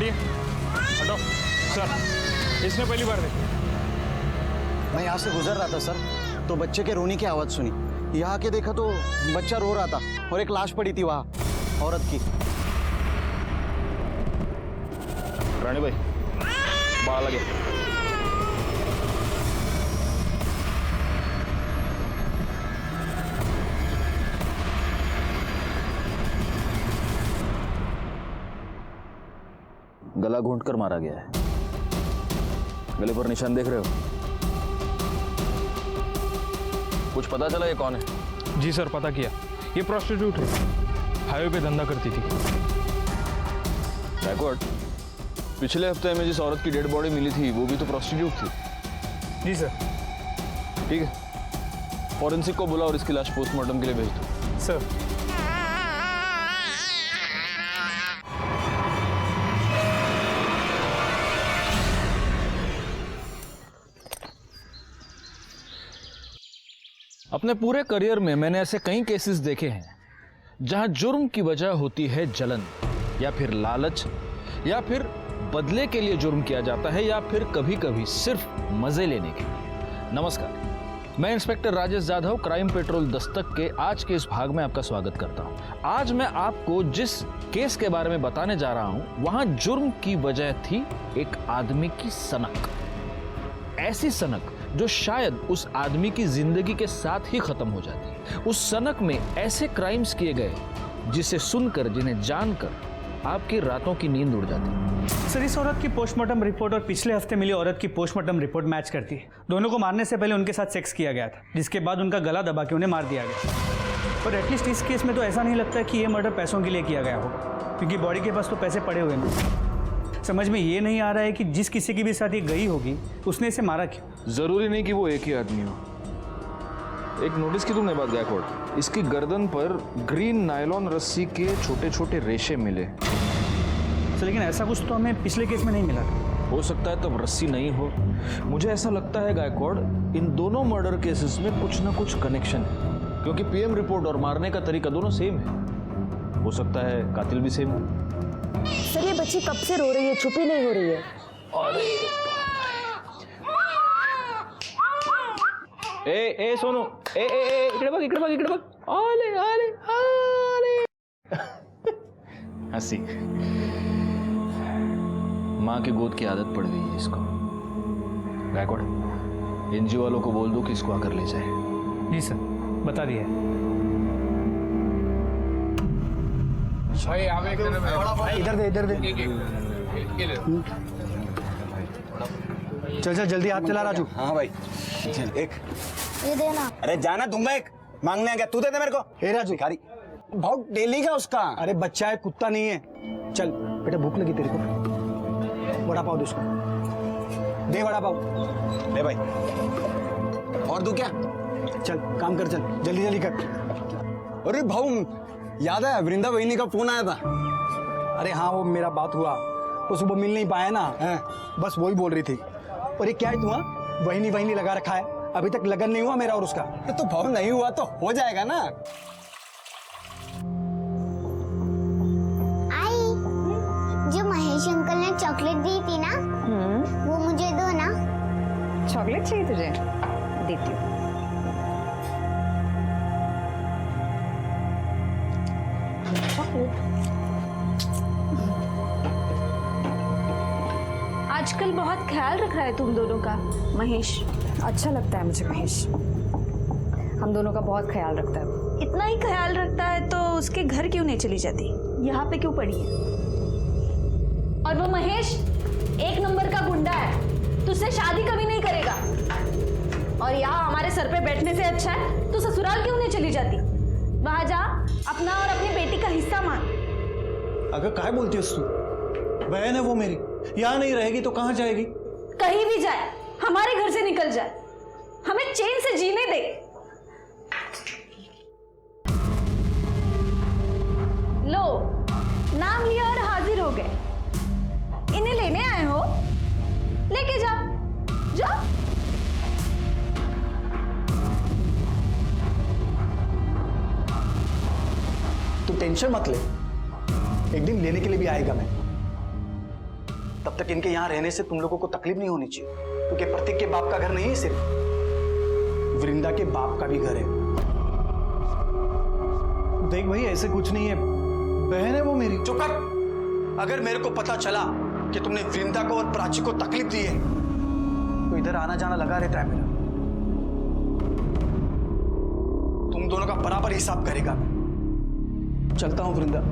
हटिए, हटो सर, इसने पहली बार देखी। मैं यहाँ से गुजर रहा था सर, तो बच्चे के रोने की आवाज सुनी। यहाँ आके देखा तो बच्चा रो रहा था और एक लाश पड़ी थी वहाँ, औरत की। रानी भाई, बाल लगे। गला घूंट कर मारा गया है। गले पर निशान देख रहे हो? कुछ पता चला ये कौन है? जी सर, पता किया, ये प्रोस्टिट्यूट है, हाईवे पे धंधा करती थी। बैकवर्ड, पिछले हफ्ते में जिस औरत की डेड बॉडी मिली थी वो भी तो प्रोस्टिट्यूट थी। जी सर। ठीक है, फॉरेंसिक को बुला और इसकी लाश पोस्टमार्टम के लिए भेज दो। सर। अपने पूरे करियर में मैंने ऐसे कई केसेस देखे हैं जहां जुर्म की वजह होती है जलन, या फिर लालच, या फिर बदले के लिए जुर्म किया जाता है, या फिर कभी कभी सिर्फ मजे लेने के लिए। नमस्कार, मैं inspector Rajesh Jadhav, crime petrol Dastak के आज के इस भाग में आपका स्वागत करता हूं। आज मैं आपको जिस केस के बारे में बताने जा रहा हूं, वहां जुर्म की वजह थी एक आदमी की सनक। ऐसी सनक जो शायद उस आदमी की जिंदगी के साथ ही खत्म हो जाती। उस सनक में ऐसे क्राइम्स किए गए जिसे सुनकर, जिन्हें जानकर आपकी रातों की नींद उड़ जाती। सर, इस औरत की पोस्टमार्टम रिपोर्ट और पिछले हफ्ते मिली औरत की पोस्टमार्टम रिपोर्ट मैच करती है। दोनों को मारने से पहले उनके साथ सेक्स किया गया था, जिसके बाद उनका गला दबा के उन्हें मार दिया गया। पर एटलीस्ट इस केस में तो ऐसा नहीं लगता कि ये मर्डर पैसों के लिए किया गया होगा, क्योंकि बॉडी के पास तो पैसे पड़े हुए हैं। समझ में ये नहीं आ रहा है कि जिस किसी की भी साथ ये गई होगी उसने इसे मारा क्यों। जरूरी नहीं कि वो एक ही आदमी हो। एक नोटिस की तुमने बात गायकवाड़, इसकी गर्दन पर ग्रीन नायलॉन रस्सी के छोटे छोटे रेशे मिले। सर, लेकिन ऐसा कुछ तो हमें पिछले केस में नहीं मिला था। हो सकता है तब रस्सी नहीं हो। मुझे ऐसा लगता है गायकवाड़, इन दोनों मर्डर केसेस में कुछ ना कुछ कनेक्शन है, क्योंकि पीएम रिपोर्ट और मारने का तरीका दोनों सेम है। हो सकता है कातिल भी सेम हो। सर, ये बच्ची कब से रो रही है, चुप ही नहीं हो रही है। अरे ए सोनू, इकडे बघ, इकडे बघ, इकडे बघ। आले आले आले। हंसी। माँ की गोद की आदत पड़ गई है इसको। गायकवाड़, एनजीओ वालों को बोल दो कि इसको आकर ले जाए। जी सर, बता दिया। इधर दे, इधर दे। चल चल जल्दी हाथ चला राजू। हाँ भाई, चल एक। ये देना। अरे जाना दूंगा, एक मांगने आ गया, तू दे दे मेरे को। हे राजू, भिखारी बहुत डेली का उसका। अरे बच्चा है, कुत्ता नहीं है। चल बेटा, भूख लगी तेरे को, वड़ा पाव दे उसको, दे वड़ा पाव। ले भाई, और दू क्या? चल काम कर, चल जल्दी जल्दी कर। अरे भाऊ, याद है वृंदा वहिनी का फोन आया था? अरे हाँ, वो मेरा बात हुआ, वो सुबह मिल नहीं पाया ना, बस वही बोल रही थी। और ये क्या है, तुम्हारा वहिनी वहिनी लगा रखा है, अभी तक लगन नहीं हुआ मेरा और उसका। तो भाव नहीं हुआ तो हो जाएगा ना। आई, जो महेश अंकल ने चॉकलेट दी थी ना, वो मुझे दो ना। चॉकलेट चाहिए तुझे? देती हूँ। आजकल बहुत ख्याल रख रहा है तुम दोनों का महेश। अच्छा लगता है मुझे महेश, हम दोनों का बहुत ख्याल रखता है। इतना ही ख्याल रखता है तो उसके घर क्यों नहीं चली जाती, यहाँ पे क्यों पड़ी है? और वो महेश एक नंबर का गुंडा है, तुझसे शादी कभी नहीं करेगा। और यहाँ हमारे सर पे बैठने से अच्छा है तो ससुराल क्यों नहीं चली जाती? वहां जा, अपना और अपनी बेटी का हिस्सा मांग। अगर काय बोलती है तू? बहन है वो मेरी, यहाँ नहीं रहेगी तो कहाँ जाएगी? कहीं भी जाए, हमारे घर से निकल जाए, हमें चैन से जीने दे। लो, नाम लिया और हाजिर हो गए। इन्हें लेने आए हो, लेके जाओ, जाओ। तू टेंशन मत ले, एक दिन लेने के लिए भी आएगा मैं। तब तक इनके यहाँ रहने से तुम लोगों को तकलीफ नहीं होनी चाहिए, क्योंकि प्रतीक के बाप का घर नहीं है सिर्फ, वृंदा के बाप का भी घर है। देख भाई, ऐसे कुछ नहीं है, बहन है वो मेरी। चुप कर। अगर मेरे को पता चला कि तुमने वृंदा को और प्राची को तकलीफ दी है तो इधर आना जाना लगा रहता है मेरा। तुम दोनों का बराबर हिसाब करेगा। चलता हूं वृंदा।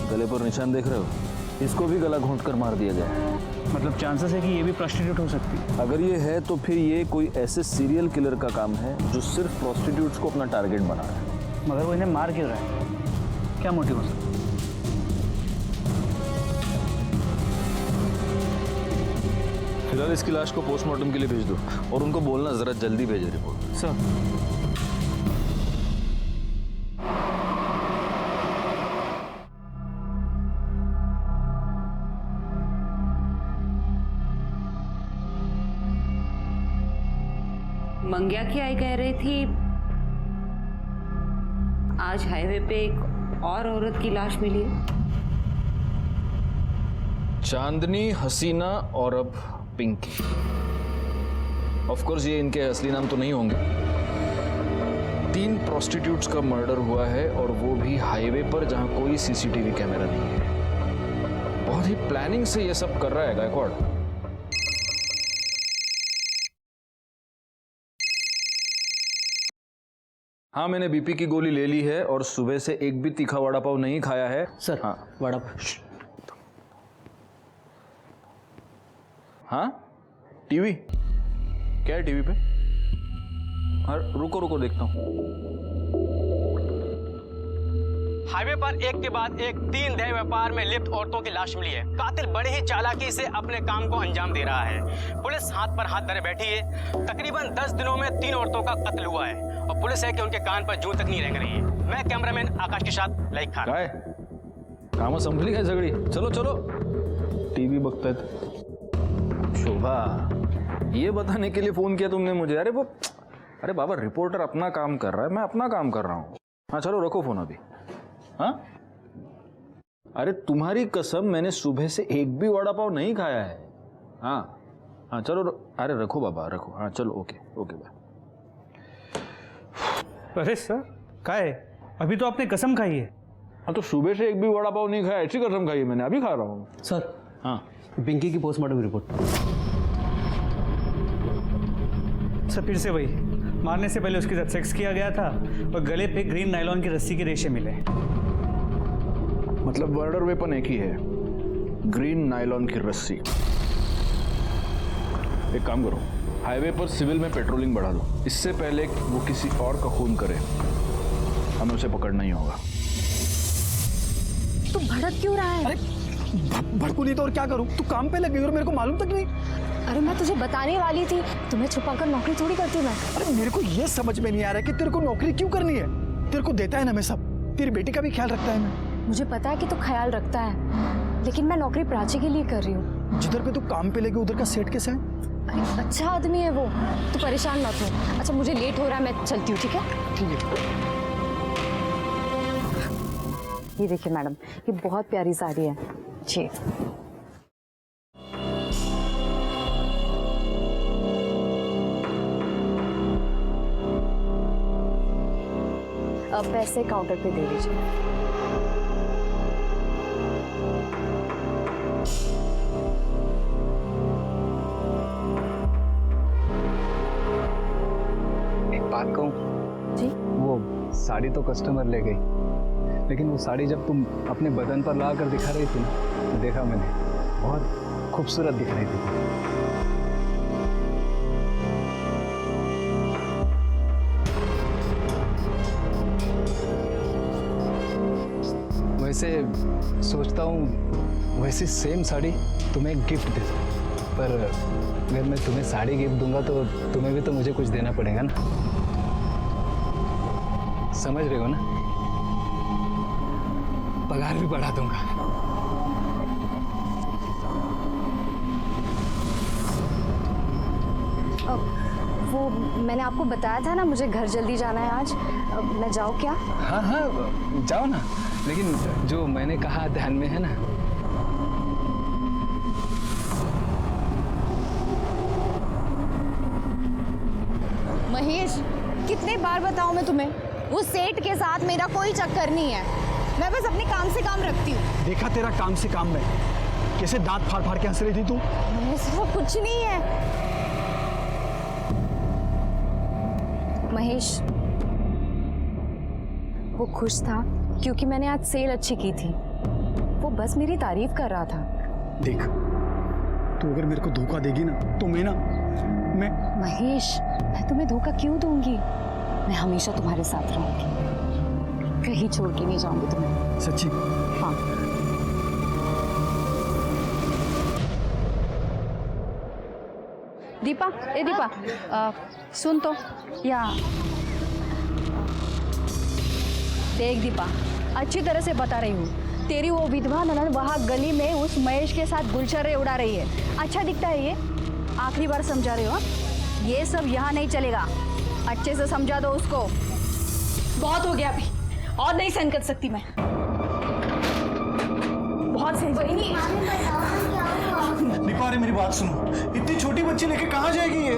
गले पर निशान देख रहे हो? इसको भी गला घोंट कर मार दिया गया है। मतलब चांसेस है कि ये भी प्रोस्टिट्यूट हो सकती है। अगर ये है तो फिर ये कोई ऐसे सीरियल किलर का काम है जो सिर्फ प्रोस्टिट्यूट्स को अपना टारगेट बना रहा है। मगर वो इन्हें मार क्यों रहा है? क्या मोटिव हो सकता है? फिलहाल इसकी लाश को पोस्टमार्टम के लिए भेज दो और उनको बोलना जरा जल्दी भेजे रिपोर्ट। सर, मंग्या की आई कह रही थी आज हाईवे पे एक और औरत की लाश मिली है। चांदनी, हसीना और अब पिंकी। ऑफ कोर्स ये इनके असली नाम तो नहीं होंगे। 3 प्रोस्टिट्यूट्स का मर्डर हुआ है और वो भी हाईवे पर जहां कोई सीसीटीवी कैमरा नहीं है। बहुत ही प्लानिंग से ये सब कर रहा है गायकवाड़। हाँ, मैंने बीपी की गोली ले ली है और सुबह से एक भी तीखा वड़ा पाव नहीं खाया है। सर। हाँ, वड़ा हाँ, टीवी क्या है टीवी पे? हाँ, रुको रुको देखता हूँ। हाईवे पर एक के बाद एक 3 देह व्यापार में लिप्त औरतों की लाश मिली है। कातिल बड़े ही चालाकी से अपने काम को अंजाम दे रहा है। पुलिस हाथ पर हाथ धरे बैठी है। तकरीबन 10 दिनों में 3 औरतों का कत्ल हुआ है और पुलिस है कि उनके कान पर जूं तक नहीं रेंग रही है। मैं कैमरामैन आकाश के साथ लाइक खान। काय काम संपली काय सगळी? चलो चलो, टीवी बघतायत। शोभा, ये बताने के लिए फोन किया तुमने मुझे? अरे बाबा, रिपोर्टर अपना काम कर रहा है, मैं अपना काम कर रहा हूँ। हाँ चलो, रखो फोन अभी। हाँ, अरे तुम्हारी कसम, मैंने सुबह से एक भी वड़ा पाव नहीं खाया है। हाँ हाँ चलो, अरे रखो बाबा, रखो। हाँ चलो, ओके ओके बाय। अरे सर, क्या है? अभी तो आपने कसम खाई है। हाँ, तो सुबह से एक भी वड़ा पाव नहीं खाया, ऐसी कसम खाई है मैंने, अभी खा रहा हूँ। सर, हाँ, पिंकी की पोस्टमार्टम रिपोर्ट। सर, फिर से वही, मारने से पहले उसके साथ सेक्स किया गया था और गले पे ग्रीन नायलॉन की रस्सी के रेशे मिले। मतलब मर्डर वेपन एक ही है, ग्रीन नायलॉन की रस्सी। एक काम करो, हाईवे पर सिविल में पेट्रोलिंग बढ़ा दो, इससे पहले वो किसी और का खून करे, हमें उसे पकड़ना ही होगा। तू भड़क क्यों रहा है? अरे भड़कू नहीं तो और क्या करूं? तू काम पे लग गई और मेरे को मालूम तक नहीं। अरे मैं तुझे बताने वाली थी, तुम्हें छुपाकर नौकरी थोड़ी करती मैं। अरे मेरे को ये समझ में नहीं आ रहा है कि तेरे को नौकरी क्यों करनी है। तेरे को देता है ना मैं सब, तेरी बेटी का भी ख्याल रखता है मैं। मुझे पता है कि तू ख्याल रखता है, लेकिन मैं नौकरी प्राची के लिए कर रही हूँ। जिधर पे तू काम पे लगी उधर का सेट कैसा है? अरे अच्छा आदमी है वो, तू परेशान मत हो। अच्छा मुझे लेट हो रहा है, मैं चलती हूँ, ठीक है? ठीक है। ये देखिए मैडम, ये बहुत प्यारी साड़ी है जी। अब पैसे काउंटर पे दे दीजिए। एक बात कहूँ? जी? वो साड़ी तो कस्टमर ले गई, लेकिन वो साड़ी जब तुम अपने बदन पर ला कर दिखा रही थी ना, तो देखा मैंने, बहुत खूबसूरत दिख रही थी। वैसे सोचता हूँ वैसी सेम साड़ी तुम्हें गिफ्ट दे दूँ, पर अगर मैं तुम्हें साड़ी गिफ्ट दूंगा तो तुम्हें भी तो मुझे कुछ देना पड़ेगा ना, समझ रहे हो ना? पगार भी बढ़ा दूंगा। वो मैंने आपको बताया था ना, मुझे घर जल्दी जाना है आज। मैं जाऊँ क्या? हाँ हाँ जाओ ना, लेकिन जो मैंने कहा ध्यान में है ना? महेश, कितने बार बताऊं मैं तुम्हें, उस सेठ के साथ मेरा कोई चक्कर नहीं है। मैं बस अपने काम से काम रखती हूँ। देखा तेरा काम से काम में, कैसे दांत फाड़ फाड़ के हंस रही थी तू। वो कुछ नहीं है महेश। वो खुश था क्योंकि मैंने आज सेल अच्छी की थी। वो बस मेरी तारीफ कर रहा था। देख, तू अगर मेरे को धोखा देगी ना तो मैं महेश, मैं तुम्हें धोखा क्यों दूंगी? मैं हमेशा तुम्हारे साथ रहूंगी, कहीं छोड़ के नहीं जाऊंगी तुम्हें। सच्ची? हाँ। दीपा, ए दीपा, सुन तो, या देख दीपा, अच्छी तरह से बता रही हूँ, तेरी वो विधवा ननद वहाँ गली में उस महेश के साथ गुलछर्रे उड़ा रही है। अच्छा दिखता है ये? आखिरी बार समझा रही हो, ये सब यहाँ नहीं चलेगा। अच्छे से समझा दो उसको। बहुत हो गया अभी, और नहीं सहन कर सकती मैं। बहुत सही। दीपा, अरे मेरी बात सुनो, इतनी छोटी बच्ची लेके कहाँ जाएगी ये?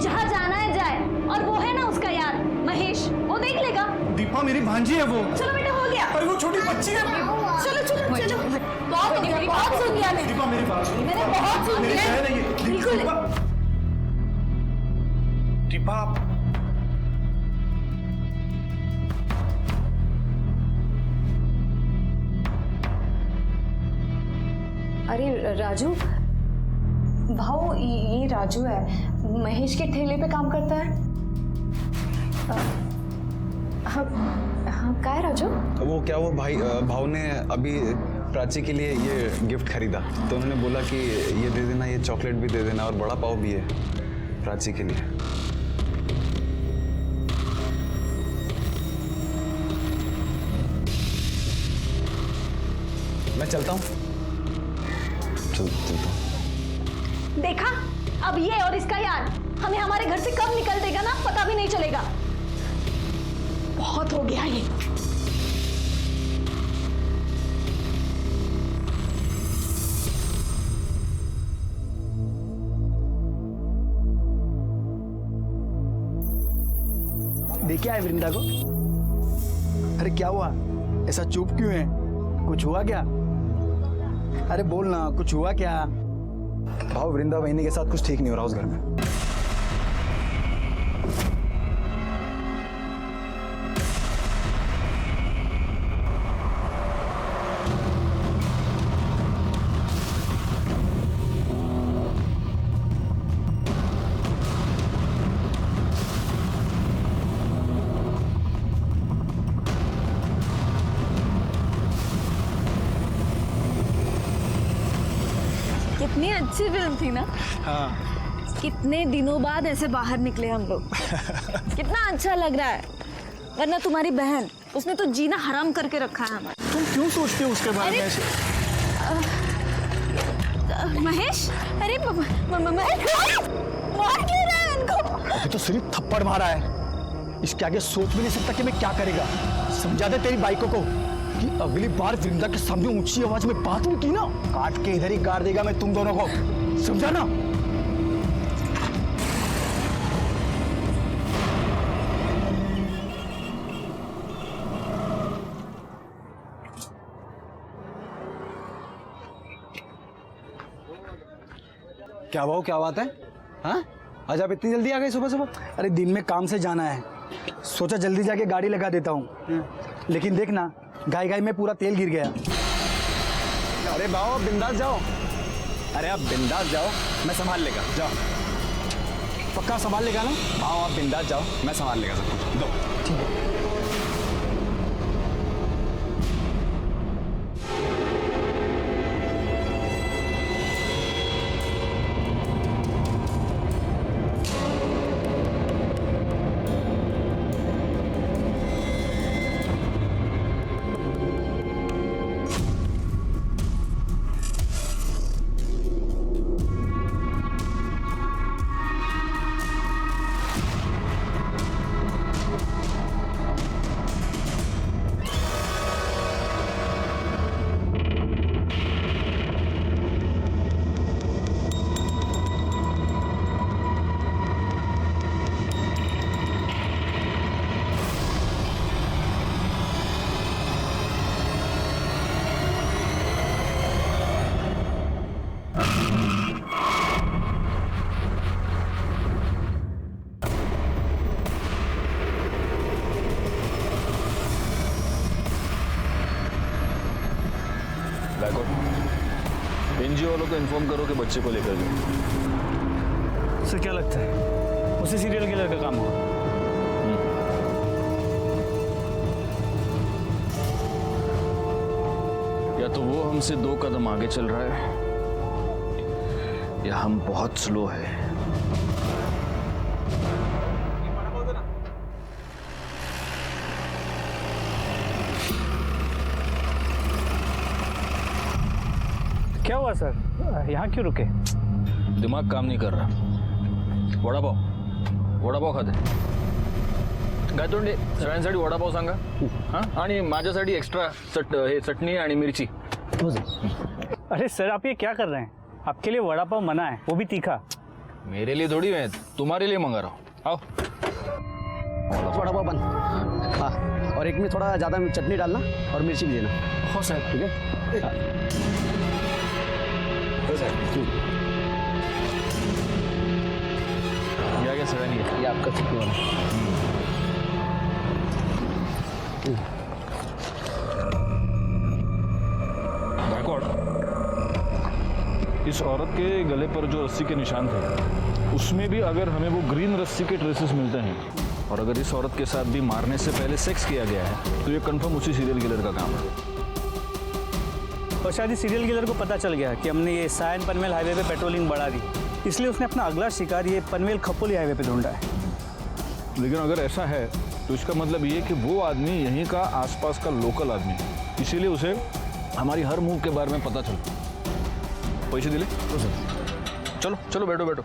जहाँ जाना है जाए, और वो है ना उसका यार महेश, वो देख लेगा। दीपा मेरी भांजी है वो। चलो बेटा, हो गया। अरे वो छोटी बच्ची है। चलो चलो चलो, बहुत हो गया, बहुत सुन लिया मैंने। दीपा मेरी बात सुनो, मैंने बहुत सुन लिया। बिल्कुल। दीपा, अरे राजू, भाऊ, ये राजू है, महेश के ठेले पे काम करता है। हाँ, क्या है राजू? वो क्या, वो भाव ने अभी प्राची के लिए ये गिफ्ट खरीदा, तो उन्होंने बोला कि ये दे देना, ये चॉकलेट भी दे देना, और बड़ा पाव भी है प्राची के लिए। मैं चलता हूँ। चलता हूँ। देखा, अब ये और इसका यार हमें हमारे घर से कब निकल देगा ना, पता भी नहीं चलेगा। बहुत हो गया ये। देखा है वृंदा को? अरे क्या हुआ, ऐसा चुप क्यों है? कुछ हुआ क्या? अरे बोल ना, कुछ हुआ क्या? भाव, वृंदा बहनी के साथ कुछ ठीक नहीं हो रहा उस घर में। कितनी अच्छी फिल्म थी ना। हाँ। कितने दिनों बाद ऐसे बाहर निकले हम लोग। कितना अच्छा लग रहा है। वरना तुम्हारी बहन, उसने तो जीना हराम करके रखा है हमारा। तुम क्यों सोचते हो उसके बारे में ऐसे? महेश, अरे मार क्यों रहा है उनको? अभी तो सिर्फ थप्पड़ मारा है, इसके आगे सोच भी नहीं सकता कि मैं क्या करेगा। समझा दे तेरी बाइकों को कि अगली बार वृंदा के सामने ऊंची आवाज में बात हुई की ना, काट के इधर ही गाड़ देगा मैं तुम दोनों को, समझा ना? क्या भाव, क्या बात है? हाँ, आज आप इतनी जल्दी आ गए सुबह सुबह? अरे दिन में काम से जाना है, सोचा जल्दी जाके गाड़ी लगा देता हूँ, लेकिन देखना गाय गाय में पूरा तेल गिर गया। अरे भाव, आप बिंदास जाओ। अरे आप बिंदास जाओ, मैं संभाल लेगा। जाओ। पक्का संभाल लेगा ना? भाव, आप बिंदास जाओ, मैं संभाल लेगा सब कुछ। दो। ठीक है। गायकवाड़, एनजीओ वालों को इन्फॉर्म करो कि बच्चे को लेकर जाओ। सर क्या लगता है उसी सीरियल किलर का काम होगा? या तो वो हमसे 2 कदम आगे चल रहा है या हम बहुत स्लो है। क्या हुआ सर, यहाँ क्यों रुके? दिमाग काम नहीं कर रहा। वडापाव खाते गायतोंडे, सगळ्यांसाठी वडापाव सांगा हां, आणि माझ्यासाठी एक्स्ट्रा चटणी आणि मिरची। अरे सर आप ये क्या कर रहे हैं? आपके लिए वड़ा पाव मना है, वो भी तीखा। मेरे लिए थोड़ी है, तुम्हारे लिए मंगा रहा हूँ। आओ। वड़ा पाव बन। हाँ, और एक में थोड़ा ज़्यादा चटनी डालना और मिर्ची भी देना। हो सर, ठीक है। हो सर। ये आ गया सगळ्यांनी, ये आपका चटनी वाला। गायकवाड़, इस औरत के गले पर जो रस्सी के निशान थे उसमें भी अगर हमें वो ग्रीन रस्सी के ट्रेसेस मिलते हैं और अगर इस औरत के साथ भी मारने से पहले सेक्स किया गया है तो ये कंफर्म उसी सीरियल किलर का काम है। और शायद इस सीरियल किलर को पता चल गया कि हमने ये सायन पनवेल हाईवे पे पेट्रोलिंग बढ़ा दी, इसलिए उसने अपना अगला शिकार ये पनवेल खपोली हाईवे पे ढूंढा है। लेकिन अगर ऐसा है तो इसका मतलब ये कि वो आदमी यहीं का आसपास का लोकल आदमी है, इसीलिए उसे हमारी हर मूव के बारे में पता चलता। पैसे दिले? चलो चलो बैठो बैठो।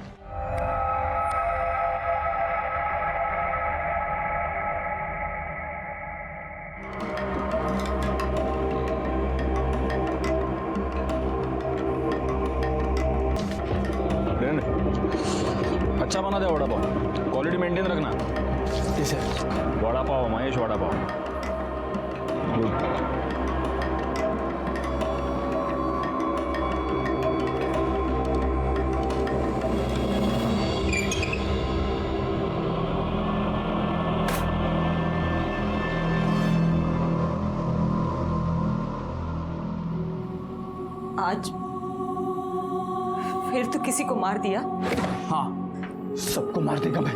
अच्छा बना दे वड़ा पाव, क्वालिटी मेंटेन रखना। वड़ा पाव महेश, वड़ा पाव। आज फिर तो किसी को मार दिया। हाँ, सबको मार देगा मैं,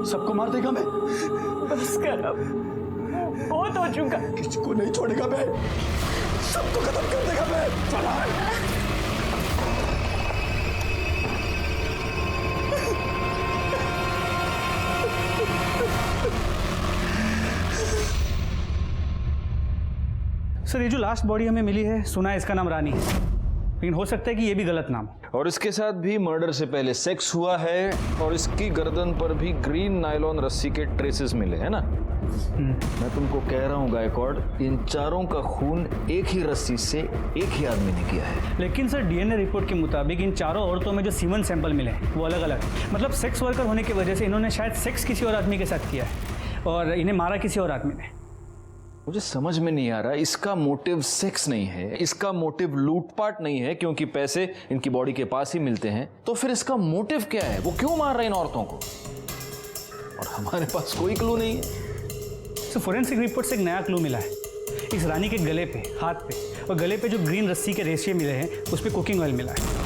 सबको मार देगा मैं। बस कर अब, बहुत हो चुका। किसी को नहीं छोड़ेगा मैं, सबको खत्म कर देगा मैं। चला। सर ये जो लास्ट बॉडी हमें मिली है, सुना है इसका नाम रानी है, लेकिन हो सकता है कि ये भी गलत नाम हो। और इसके साथ भी मर्डर से पहले सेक्स हुआ है और इसकी गर्दन पर भी ग्रीन नायलॉन रस्सी के ट्रेसेस मिले हैं ना। मैं तुमको कह रहा हूँ गायकवाड़, इन चारों का खून एक ही रस्सी से एक ही आदमी ने किया है। लेकिन सर डीएनए रिपोर्ट के मुताबिक इन चारों औरतों में जो सीमन सैंपल मिले हैं वो अलग अलग, मतलब सेक्स वर्कर होने की वजह से इन्होंने शायद सेक्स किसी और आदमी के साथ किया है और इन्हें मारा किसी और आदमी ने। मुझे समझ में नहीं आ रहा, इसका मोटिव सेक्स नहीं है, इसका मोटिव लूटपाट नहीं है क्योंकि पैसे इनकी बॉडी के पास ही मिलते हैं, तो फिर इसका मोटिव क्या है? वो क्यों मार रहा है इन औरतों को? और हमारे पास कोई क्लू नहीं है। तो फोरेंसिक रिपोर्ट से एक नया क्लू मिला है। इस रानी के गले पे, हाथ पे और गले पे जो ग्रीन रस्सी के रेशे मिले हैं उस पर कुकिंग ऑयल मिला है।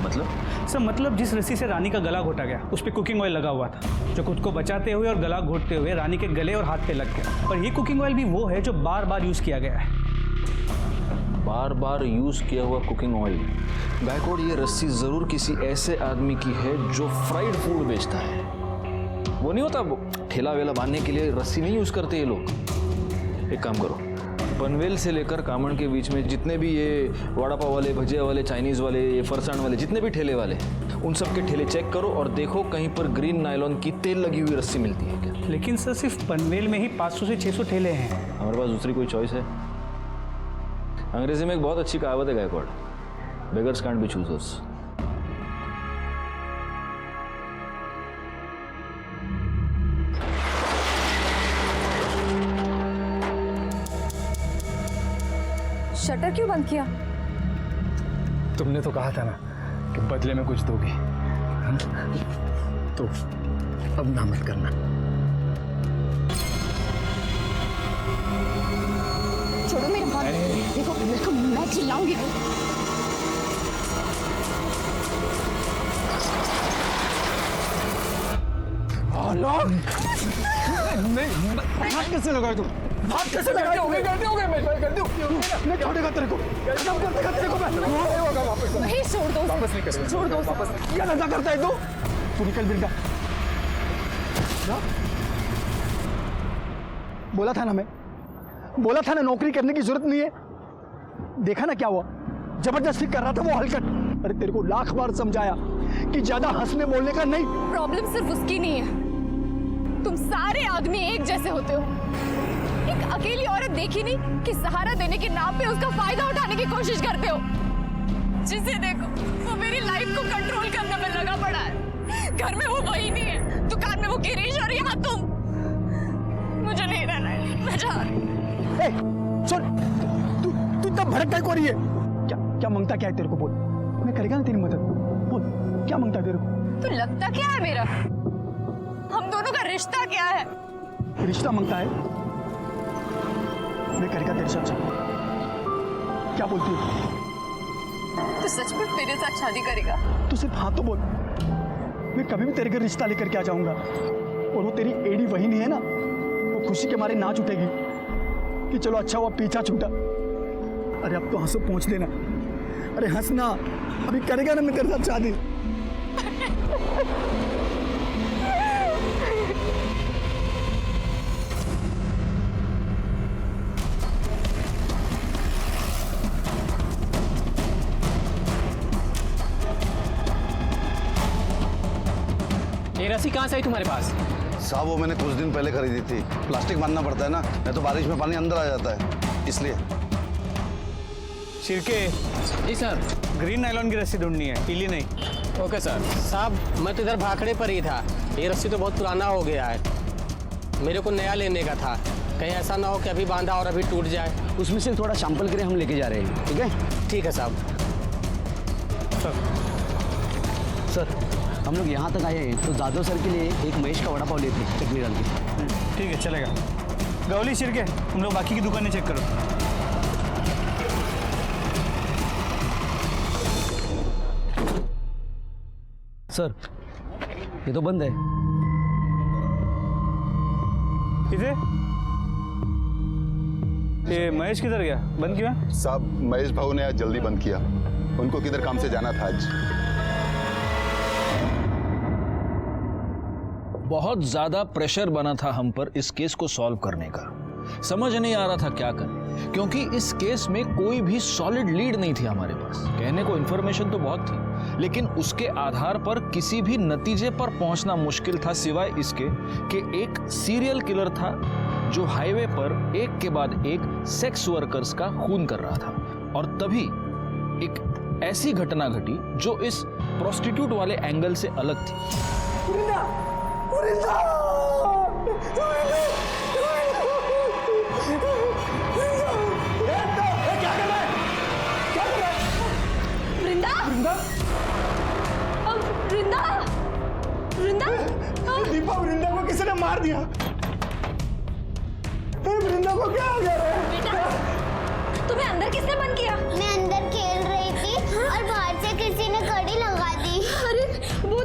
मतलब सर मतलब जिस रस्सी से रानी का गला घोटा गया उस पर कुकिंग ऑयल लगा हुआ था, जो खुद को बचाते हुए और गला घोटते हुए रानी के गले और हाथ पे लग गया। और ये कुकिंग ऑयल भी वो है जो बार बार यूज किया गया है। बार बार यूज किया हुआ कुकिंग ऑयल। गायकवाड़, ये रस्सी जरूर किसी ऐसे आदमी की है जो फ्राइड फूड बेचता है। वो नहीं होता, वो ठेला वेला बांधने के लिए रस्सी नहीं यूज करते ये लोग। एक काम करो, पनवेल से लेकर कामण के बीच में जितने भी ये वड़ा पाव वाले, भजिया वाले, चाइनीज वाले, ये फरसाण वाले, जितने भी ठेले वाले, उन सब के ठेले चेक करो और देखो कहीं पर ग्रीन नायलॉन की तेल लगी हुई रस्सी मिलती है क्या। लेकिन सर सिर्फ पनवेल में ही 500 से 600 ठेले हैं। हमारे पास दूसरी कोई चॉइस है? अंग्रेजी में एक बहुत अच्छी कहावत है Gaikwad, beggars can't be choosers. Shutter क्यों बंद किया? तुमने तो कहा था ना कि बदले में कुछ दोगे, तो अब ना मत करना। छोड़ो मेरे हाथ। देखो बहुत चिल्लाऊंगी मैं। हाथ कैसे लगाए तुम? हाथ कैसे लगाए? गलती हो गई मैं छोड़ेगा तेरे को, खत्म कर देगा तेरे को मैं। नहीं, छोड़ दो, वापस नहीं करेगा, छोड़ दो। वापस क्या धंधा करता है तू निकल वृंदा। बोला था ना मैं, बोला था ना नौकरी करने की जरूरत नहीं है। देखा ना क्या हुआ, जबरदस्ती कर रहा था वो हलकट। अरे तेरे को लाख बार समझाया कि ज्यादा हंसने बोलने का नहीं। प्रॉब्लम सिर्फ उसकी नहीं है, तुम सारे आदमी एक जैसे होते हो। एक अकेली औरत देखी नहीं कि सहारा देने के नाम पे उसका फायदा उठाने की कोशिश करते हो। जिसे देखो वो मेरी लाइफ को कंट्रोल करने में लगा पड़ा है। घर में वो वही नहीं है, दुकान में वो गिरीश और यहाँ तुम। मुझे नहीं रहना है, मैं जा रही हूँ। सुन, तू इतना भड़क काय को रही है? क्या मांगता क्या है तेरे को? बोल, मैं करेगा ना तेरी मदद। बोल, क्या मांगता है तेरे को? तो लगता क्या है मेरा? हम दोनों का रिश्ता क्या है? रिश्ता मांगता है? मैं करेगा तेरे साथ शादी। क्या बोलती है? तो सचमुच मेरे साथ शादी करेगा? तू सिर्फ हाँ तो बोल, मैं कभी भी तेरे घर रिश्ता लेकर के आ जाऊंगा। और वो तेरी एडी वही नहीं है ना, वो खुशी के मारे नाच उठेगी कि चलो अच्छा हुआ पीछा छूटा। अरे अब तो हंसो पहुंच देना। अरे हंसना, अभी करेगा ना मैं तेरे साथ शादी। ये रस्सी कहाँ से आई तुम्हारे पास? साहब वो मैंने कुछ दिन पहले खरीदी थी। प्लास्टिक बांधना पड़ता है ना, नहीं तो बारिश में पानी अंदर आ जाता है, इसलिए। शिरके। जी सर। ग्रीन नायलॉन की रस्सी ढूंढनी है, पीली नहीं। Okay sir. साहब मैं तो इधर भाखड़े पर ही था, ये रस्सी तो बहुत पुराना हो गया है, मेरे को नया लेने का था। कहीं ऐसा ना हो कि अभी बांधा और अभी टूट जाए। उसमें से थोड़ा सैंपल के लिए हम लेके जा रहे हैं, ठीक है? ठीक है साहब। सर हम लोग यहाँ तक आए हैं तो जादव सर के लिए एक महेश का वड़ा पाव लेते हैं चटनी डाल के। ठीक है, चलेगा। गौली शिरके, तुम लोग बाकी की दुकानें चेक करो। सर ये तो बंद है। किधर? ये महेश किधर गया? बंद क्यों है? साहब महेश भाऊ ने आज जल्दी बंद किया, उनको किधर काम से जाना था आज। बहुत ज्यादा प्रेशर बना था हम पर इस केस को सॉल्व करने का। समझ नहीं आ रहा था क्या करें, क्योंकि इस केस में कोई भी सॉलिड लीड नहीं थी हमारे पास। कहने को इंफॉर्मेशन तो बहुत थी, लेकिन उसके आधार पर किसी भी नतीजे पर पहुंचना मुश्किल था, सिवाय इसके कि एक सीरियल किलर था जो हाईवे पर एक के बाद एक सेक्स वर्कर्स का खून कर रहा था। और तभी एक ऐसी घटना घटी जो इस प्रोस्टिट्यूट वाले एंगल से अलग थी। वृंदा? वृंदा? वृंदा? दीपा, वृंदा को किसी ने मार दिया। वृंदा को क्या हो गया? तुम्हें अंदर किसने बंद किया? मैं अंदर खेल रही थी और बाहर से किसी ने कड़ी लगा दी। अरे वो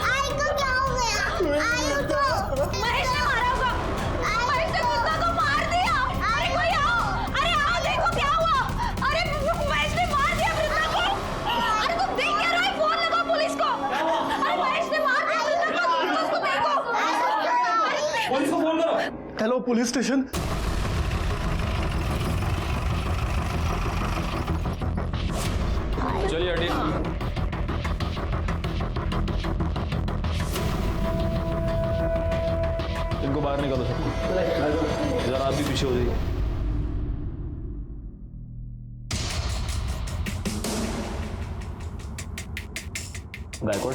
आई को क्या हो गया? आई उठो। महेश ने मारा होगा। महेश ने वृंदा को मार दिया। अरे कोई आओ, अरे आओ देखो क्या हुआ। अरे महेश ने मार दिया वृंदा को। अरे तुम देख क्या रहे हो? फोन लगाओ पुलिस को। अरे महेश ने मार दिया वृंदा को, उसको देखो। पुलिस को फोन करो। Hello police station. चलिए हटिए। इनको बाहर निकालो सबको। इधर आप भी पीछे हो जाइए। गायकवाड़,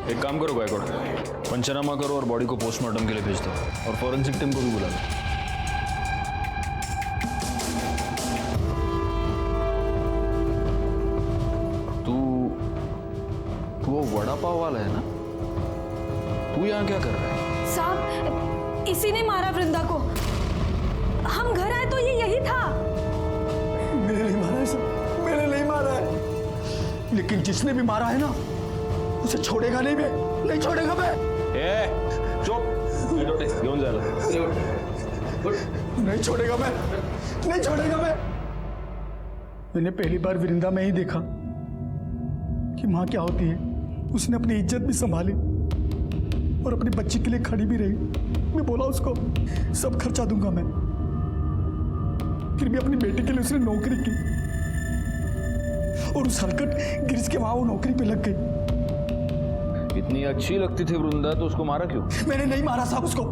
एक काम करो गायकवाड़, पंचनामा करो और बॉडी को पोस्टमार्टम के लिए भेज दो और फॉरेंसिक टीम को भी बुला लो। यहाँ क्या कर रहा है? साहब, इसी ने मारा वृंदा को। हम घर आए तो ये यही था। मैंने नहीं मारा है सर, मैंने नहीं मारा है, लेकिन जिसने भी मारा है ना उसे छोड़ेगा नहीं, मैं नहीं छोड़ेगा मैं। चुप, घेऊन जायला नहीं छोड़ेगा मैं, नहीं छोड़ेगा मैं। मैंने पहली बार वृंदा में ही देखा कि माँ क्या होती है। उसने अपनी इज्जत भी संभाली और अपनी बच्ची के लिए खड़ी भी रही। मैं बोला उसको सब खर्चा दूंगा मैं, फिर भी अपनी बेटी के लिए उसने नौकरी की और उस हरकत गिरिश के वहां वो नौकरी पे लग गई। इतनी अच्छी लगती थी वृंदा तो उसको मारा क्यों? मैंने नहीं मारा साहब उसको,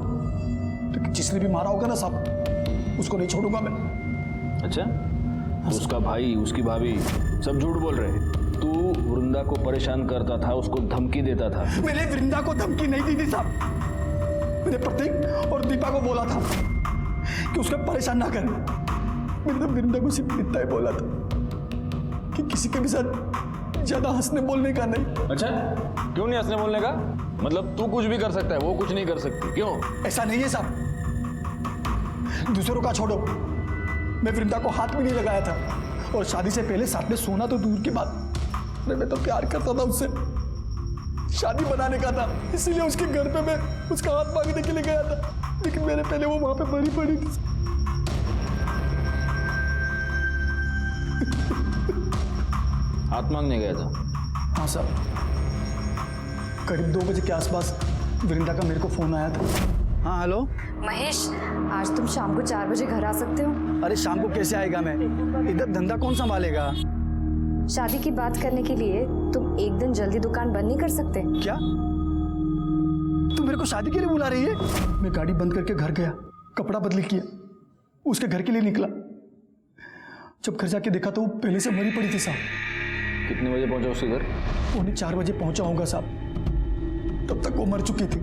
लेकिन जिसने भी मारा होगा ना साहब उसको नहीं छोड़ूंगा मैं। अच्छा, तो उसका भाई, उसकी भाभी सब झूठ बोल रहे हैं। तू वृंदा को परेशान करता था, उसको धमकी देता था। मैंने वृंदा को धमकी नहीं दी थी साहब। मैंने प्रतीक और दीपा को बोला था कि उसको परेशान ना करें। मैंने तो वृंदा को सिर्फ इतना ही बोला था कि किसी के भी साथ ज्यादा हंसने बोलने का नहीं। अच्छा, क्यों नहीं हंसने बोलने का? मतलब तू कुछ भी कर सकता है, वो कुछ नहीं कर सकती, क्यों? ऐसा नहीं है साहब, दूसरों का छोड़ो, मैं वृंदा को हाथ भी नहीं लगाया था और शादी से पहले साथ में सोना तो दूर की बात, मैं तो प्यार करता था उससे। शादी बनाने का था, इसीलिए उसके घर पे मैं उसका हाथ मांगने के लिए गया था, लेकिन मेरे पहले वो वहां पे मरी पड़ी थी। हाथ मांगने गया था? हाँ साहब, करीब 2 बजे के आसपास वृंदा का मेरे को फोन आया था। हाँ हेलो महेश, आज तुम शाम को 4 बजे घर आ सकते हो? अरे शाम को कैसे आएगा मैं, इधर धंधा कौन संभालेगा? शादी की बात करने के लिए तुम एक दिन जल्दी दुकान बंद नहीं कर सकते? क्या तू मेरे को शादी के लिए बुला रही है? मैं गाड़ी बंद करके घर गया, कपड़ा बदली किया, उसके घर के लिए निकला। जब घर जाके देखा तो वो पहले से मरी पड़ी थी साहब। कितने बजे पहुंचा उसके घर? 4:45 बजे पहुंचा होगा साहब, तब तक वो मर चुकी थी।